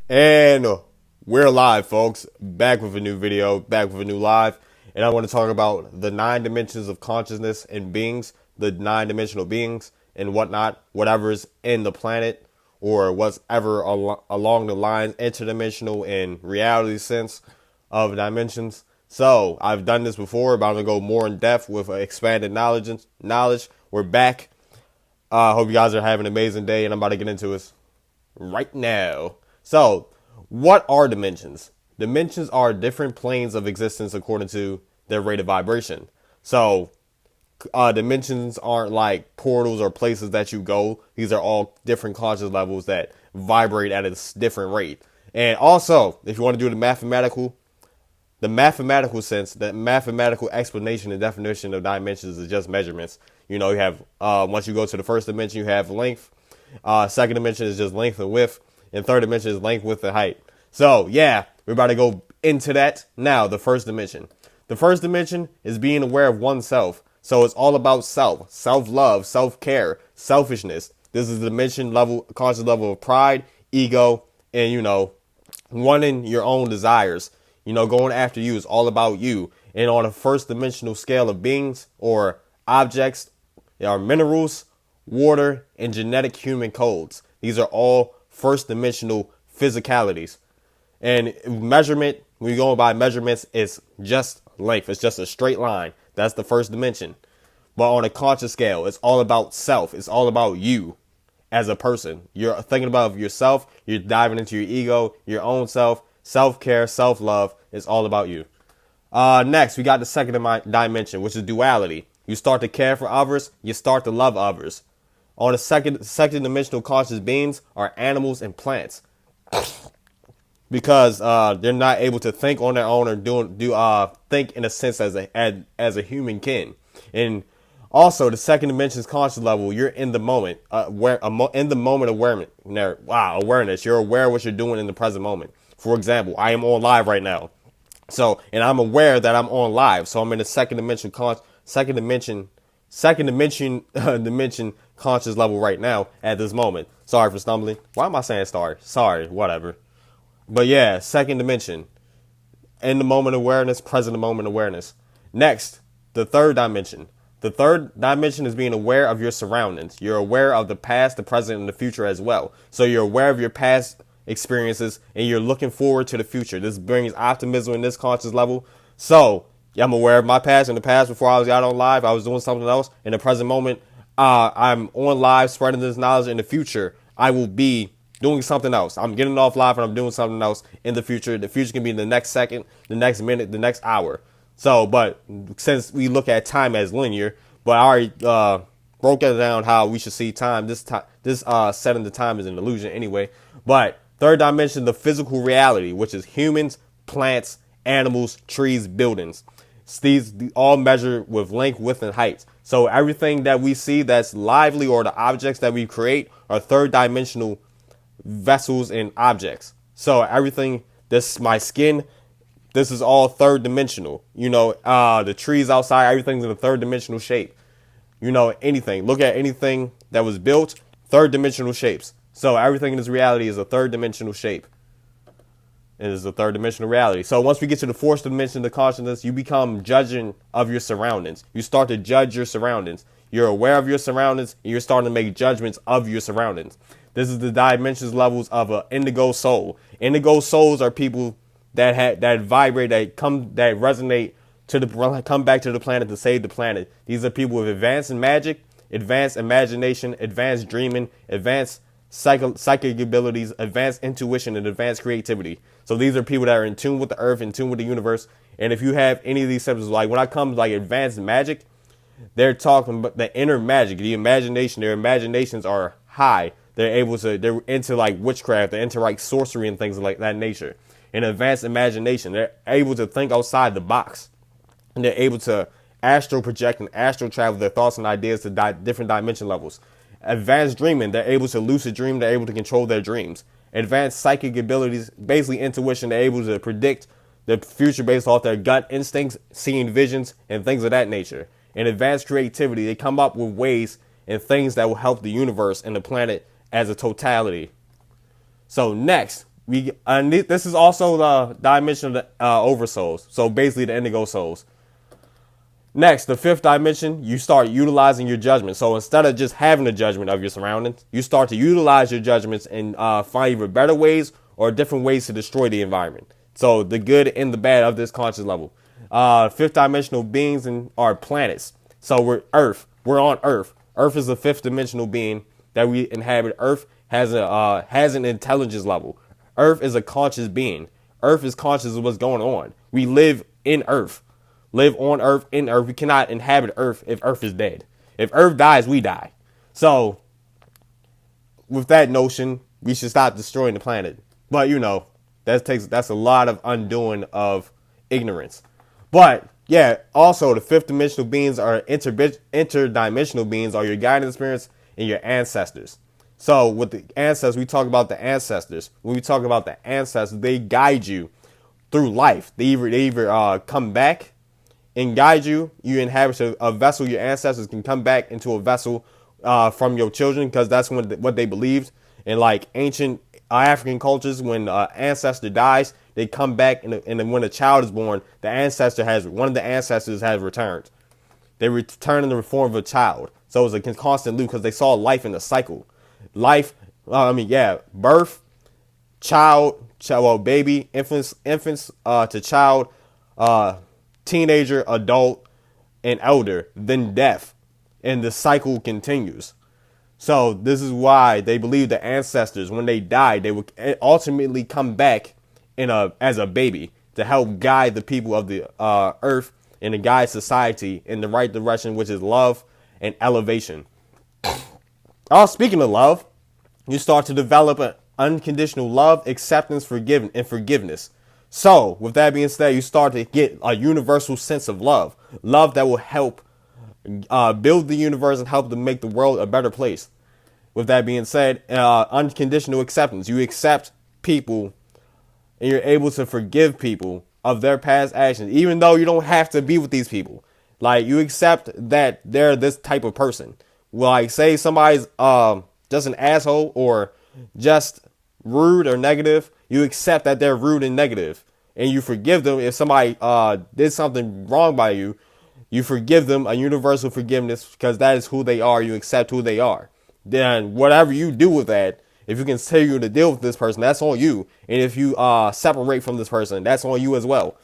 And we're live, folks. Back with a new video, back with a new live. And I want to talk about the 9 dimensions of consciousness and beings, the 9 dimensional beings and whatnot, whatever's in the planet or what's ever along the lines, interdimensional and reality sense of dimensions. So I've done this before, but I'm going to go more in depth with expanded knowledge. We're back. Hope you guys are having an amazing day, and I'm about to get into it right now. So, what are dimensions? Dimensions are different planes of existence according to their rate of vibration. So, dimensions aren't like portals or places that you go. These are all different conscious levels that vibrate at a different rate. And also, if you want to do the mathematical sense, the mathematical explanation and definition of dimensions is just measurements. You know, you have once you go to the first dimension, you have length. Second dimension is just length and width, and third dimension is length, width, and height. So yeah, we're about to go into that now. The first dimension. The first dimension is being aware of oneself. So it's all about self, self-love, self-care, selfishness. This is the dimension level, conscious level of pride, ego, and wanting your own desires. Going after you is all about you. And on a first dimensional scale of beings or objects, there are minerals, water, and genetic human codes. These are all first dimensional physicalities. And measurement, when you go by measurements, it's just length. It's just a straight line. That's the first dimension. But on a conscious scale, it's all about self. It's all about you as a person. You're thinking about yourself. You're diving into your ego, your own self, self-care, self-love. It's all about you. Next, we got the second dimension, which is duality. You start to care for others. You start to love others. On the second dimensional conscious beings are animals and plants, because they're not able to think on their own or think in a sense as a human can. And also the second dimension's conscious level, you're in the moment, in the moment awareness. You're aware of what you're doing in the present moment. For example, I am on live right now. So, and I'm aware that I'm on live. So I'm in the dimension conscious level right now at this moment. Sorry for stumbling. Why am I saying sorry? Sorry, whatever. But yeah, second dimension. In the moment awareness, present moment awareness. Next, the third dimension. The third dimension is being aware of your surroundings. You're aware of the past, the present, and the future as well. So you're aware of your past experiences and you're looking forward to the future. This brings optimism in this conscious level. So I'm aware of my past. In the past, before I was out on live, I was doing something else. In the present moment, I'm on live spreading this knowledge. In the future, I will be doing something else. I'm getting off live and I'm doing something else in the future. The future can be the next second, the next minute, the next hour. So, but since we look at time as linear, but I already broke it down how we should see time. This setting the time is an illusion anyway. But third dimension, the physical reality, which is humans, plants, animals, trees, buildings. These all measure with length, width, and height. So everything that we see that's lively or the objects that we create are third dimensional vessels and objects. So everything, this my skin, this is all third dimensional. The trees outside, everything's in a third dimensional shape. Anything. Look at anything that was built, third dimensional shapes. So everything in this reality is a third dimensional shape. It is a third dimensional reality. So once we get to the fourth dimension of the consciousness, you become judging of your surroundings. You start to judge your surroundings. You're aware of your surroundings and you're starting to make judgments of your surroundings. This is the dimensions levels of an indigo soul. Indigo souls are people that vibrate, that resonate come back to the planet to save the planet. These are people with advanced magic, advanced imagination, advanced dreaming, advanced psychic abilities, advanced intuition, and advanced creativity. So these are people that are in tune with the earth, in tune with the universe. And if you have any of these symptoms, like when I come to like advanced magic, they're talking about the inner magic, the imagination. Their imaginations are high. They're into like witchcraft, they're into like sorcery and things like that nature. In advanced imagination, they're able to think outside the box. And they're able to astral project and astral travel their thoughts and ideas to different dimension levels. Advanced dreaming, they're able to lucid dream, they're able to control their dreams. Advanced psychic abilities, basically intuition, they're able to predict the future based off their gut instincts, seeing visions, and things of that nature. In advanced creativity, they come up with ways and things that will help the universe and the planet as a totality. So next, This is also the dimension of the oversouls. So basically the indigo souls. Next, the fifth dimension, you start utilizing your judgment. So instead of just having a judgment of your surroundings, you start to utilize your judgments and find either better ways or different ways to destroy the environment. So the good and the bad of this conscious level. Fifth dimensional beings are planets. So we're Earth. We're on Earth. Earth is a fifth dimensional being that we inhabit. Earth has an intelligence level. Earth is a conscious being. Earth is conscious of what's going on. We live in Earth. Live on Earth, in Earth. We cannot inhabit Earth if Earth is dead. If Earth dies, we die. So, with that notion, we should stop destroying the planet. But that's a lot of undoing of ignorance. But yeah, also the fifth dimensional beings are interdimensional beings, are your guidance spirits and your ancestors. So with the ancestors, we talk about the ancestors. When we talk about the ancestors, they guide you through life. They either come back and guide you. You inhabit a vessel. Your ancestors can come back into a vessel from your children, because that's what they believed. In like ancient African cultures, when an ancestor dies, they come back, and when a child is born, one of the ancestors has returned. They return in the form of a child. So it's a constant loop because they saw life in a cycle. Birth, baby, infants to child, teenager, adult, and elder, then death, and the cycle continues. So this is why they believe the ancestors, when they died, they would ultimately come back as a baby to help guide the people of the earth and to guide society in the right direction, which is love and elevation. Speaking of love, you start to develop an unconditional love, acceptance, forgiveness. So, with that being said, you start to get a universal sense of love. Love that will help build the universe and help to make the world a better place. With that being said, unconditional acceptance. You accept people and you're able to forgive people of their past actions, even though you don't have to be with these people. Like, you accept that they're this type of person. Like, say somebody's just an asshole or just rude or negative, you accept that they're rude and negative, and you forgive them. If somebody did something wrong by you, you forgive them, a universal forgiveness, because that is who they are. You accept who they are. Then whatever you do with that, if you continue to deal with this person, that's on you. And if you separate from this person, that's on you as well.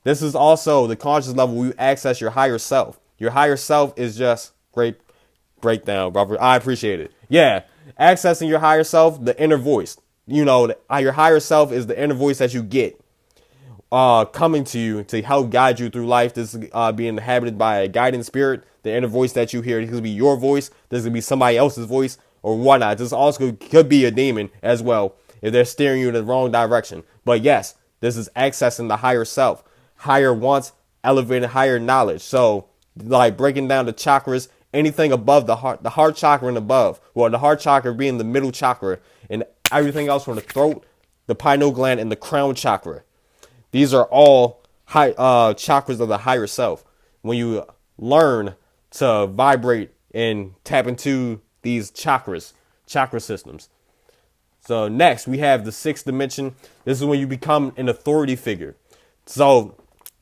This is also the conscious level where you access your higher self. Your higher self is just great breakdown, brother. I appreciate it. Yeah, accessing your higher self, the inner voice. Your higher self is the inner voice that you get coming to you to help guide you through life. This is being inhabited by a guiding spirit. The inner voice that you hear, it could be your voice. This could be somebody else's voice or whatnot. This also could be a demon as well if they're steering you in the wrong direction. But yes, this is accessing the higher self, higher wants, elevating higher knowledge. So like breaking down the chakras, anything above the heart chakra and above. Well, the heart chakra being the middle chakra, and everything else from the throat, the pineal gland, and the crown chakra. These are all high chakras of the higher self. When you learn to vibrate and tap into these chakra systems. So next we have the sixth dimension. This is when you become an authority figure. So,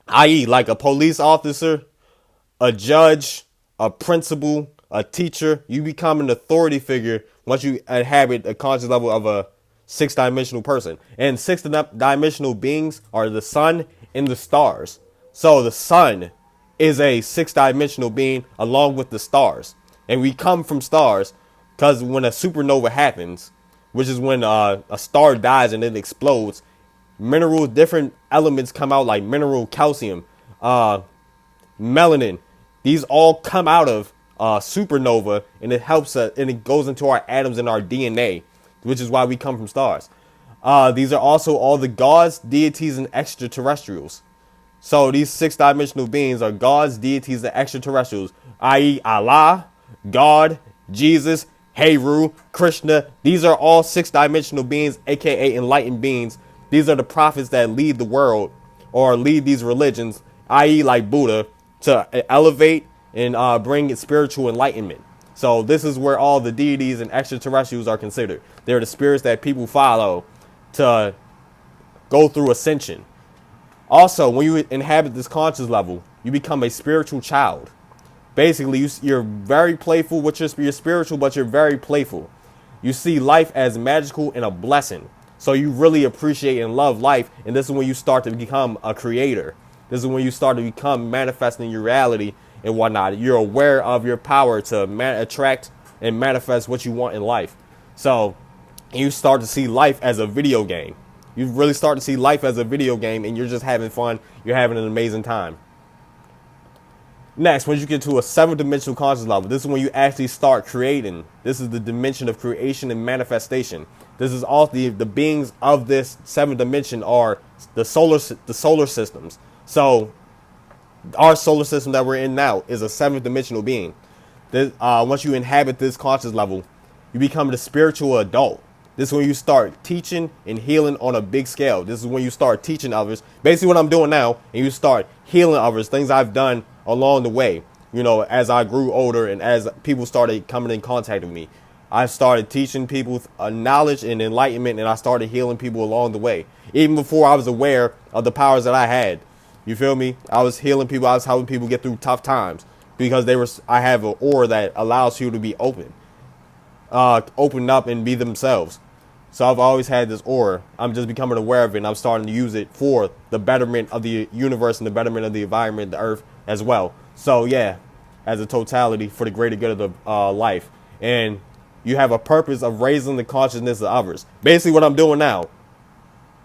i.e., like a police officer, a judge, a principal, a teacher. You become an authority figure once you inhabit a conscious level of a sixth dimensional person. And sixth dimensional beings are the sun and the stars. So the sun is a sixth dimensional being along with the stars. And we come from stars because when a supernova happens, which is when a star dies and it explodes, minerals, different elements come out, like mineral calcium, melanin. These all come out of supernova, and it helps us, and it goes into our atoms and our DNA, which is why we come from stars. These are also all the gods, deities, and extraterrestrials. So these six dimensional beings are gods, deities, and extraterrestrials, i.e. Allah, God, Jesus, Heru, Krishna. These are all six dimensional beings, aka enlightened beings. These are the prophets that lead the world or lead these religions, i.e. like Buddha, to elevate and bring spiritual enlightenment. So this is where all the deities and extraterrestrials are considered. They're the spirits that people follow to go through ascension. Also, when you inhabit this conscious level, you become a spiritual child. Basically, you're very playful with you're spiritual, but you're very playful. You see life as magical and a blessing. So you really appreciate and love life. And this is when you start to become a creator. This is when you start to become manifesting your reality and whatnot. You're aware of your power to attract and manifest what you want in life. So you start to see life as a video game. You really start to see life as a video game, and you're just having fun. You're having an amazing time. Next, when you get to a seventh dimensional conscious level, this is when you actually start creating. This is the dimension of creation and manifestation. This is all the beings of this seventh dimension are the solar systems. So our solar system that we're in now is a seventh dimensional being. Once you inhabit this conscious level, you become the spiritual adult. This is when you start teaching and healing on a big scale. This is when you start teaching others. Basically what I'm doing now, and you start healing others, things I've done along the way. You know, as I grew older and as people started coming in contact with me, I started teaching people knowledge and enlightenment, and I started healing people along the way. Even before I was aware of the powers that I had. You feel me? I was healing people. I was helping people get through tough times because I have an aura that allows you to be open up and be themselves. So I've always had this aura. I'm just becoming aware of it, and I'm starting to use it for the betterment of the universe and the betterment of the environment, the earth as well. So yeah, as a totality for the greater good of the life. And you have a purpose of raising the consciousness of others. Basically what I'm doing now,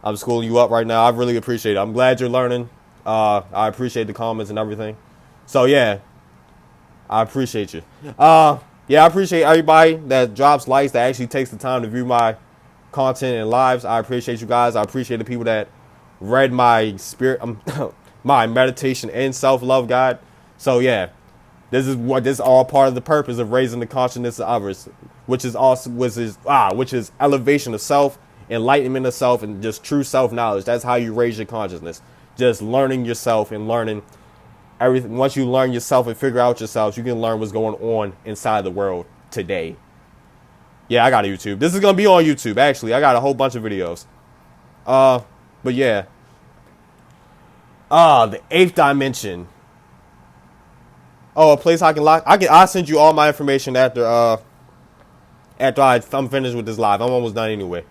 I'm schooling you up right now. I really appreciate it. I'm glad you're learning. I appreciate the comments and everything. So yeah, I appreciate you. Yeah, I appreciate everybody that drops likes, that actually takes the time to view my content and lives. I appreciate you guys. I appreciate the people that read my spirit, my meditation and self-love guide. So yeah, this is all part of the purpose of raising the consciousness of others, which is elevation of self, enlightenment of self, and just true self-knowledge. That's how you raise your consciousness. Just learning yourself and learning everything. Once you learn yourself and figure out yourself, you can learn what's going on inside the world today. Yeah, I got a YouTube. This is going to be on YouTube, actually. I got a whole bunch of videos. But yeah. The eighth dimension. Oh, a place I can lock. I'll send you all my information after I'm finished with this live. I'm almost done anyway.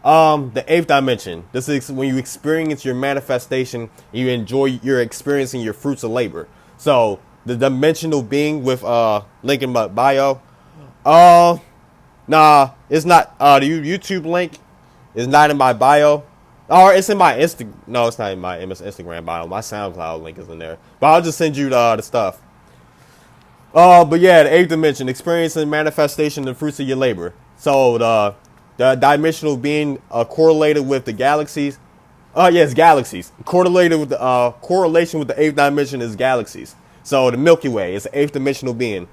The eighth dimension. This is when you experience your manifestation. You're experiencing your fruits of labor. So the dimensional being with link in my bio. Nah, it's not. The YouTube link is not in my bio. Or it's in my Insta. No, it's not in my Instagram bio. My SoundCloud link is in there. But I'll just send you the stuff. But yeah, the eighth dimension, experiencing manifestation and fruits of your labor. So the dimensional being correlated with the galaxies. Yes, galaxies. Correlation with the eighth dimension is galaxies. So the Milky Way is the eighth dimensional being.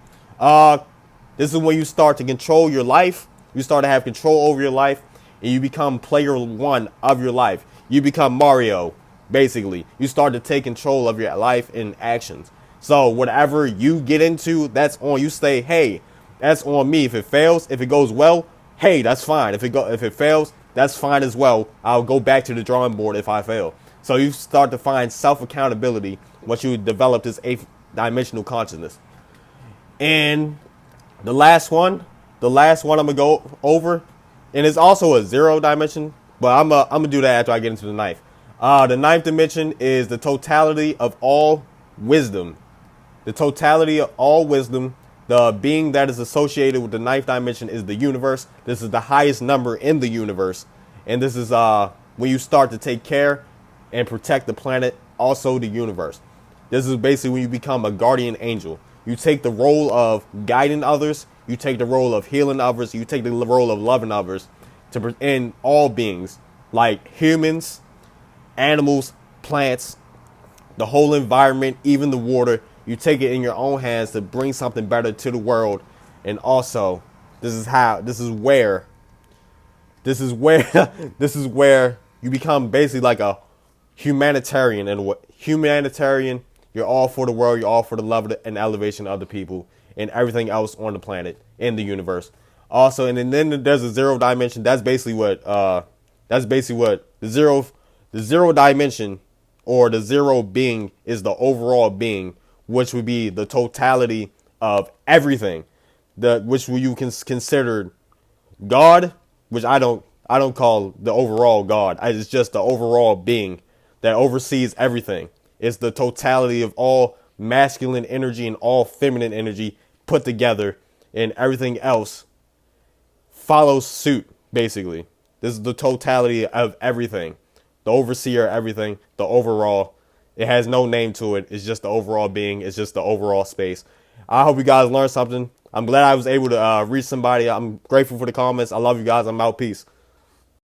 This is when you start to control your life. You start to have control over your life, and you become player one of your life. You become Mario, basically. You start to take control of your life and actions. So whatever you get into, that's on you. Say, hey, that's on me. If it fails, if it goes well, hey, that's fine. If it fails, that's fine as well. I'll go back to the drawing board if I fail. So you start to find self-accountability once you develop this eighth dimensional consciousness. And the last one I'm gonna go over, and it's also a zero dimension, but I'm gonna do that after I get into the ninth. The ninth dimension is the totality of all wisdom. The totality of all wisdom. The being that is associated with the ninth dimension is the universe. This is the highest number in the universe, and this is when you start to take care and protect the planet, also the universe. This is basically when you become a guardian angel. You take the role of guiding others. You take the role of healing others. You take the role of loving others in all beings, like humans, animals, plants, the whole environment, even the water. You take it in your own hands to bring something better to the world. And also, this is where you become basically like a humanitarian. And humanitarian, you're all for the world. You're all for the love and elevation of other people and everything else on the planet, in the universe. Also, and then there's a zero dimension. That's basically what the The zero dimension or the zero being is the overall being, which would be the totality of everything. Which you can consider God, which I don't call the overall God. It's just the overall being that oversees everything. It's the totality of all masculine energy and all feminine energy put together, and everything else follows suit, basically. This is the totality of everything. The overseer of everything, the overall. It has no name to it. It's just the overall being. It's just the overall space. I hope you guys learned something. I'm glad I was able to reach somebody. I'm grateful for the comments. I love you guys. I'm out. Peace.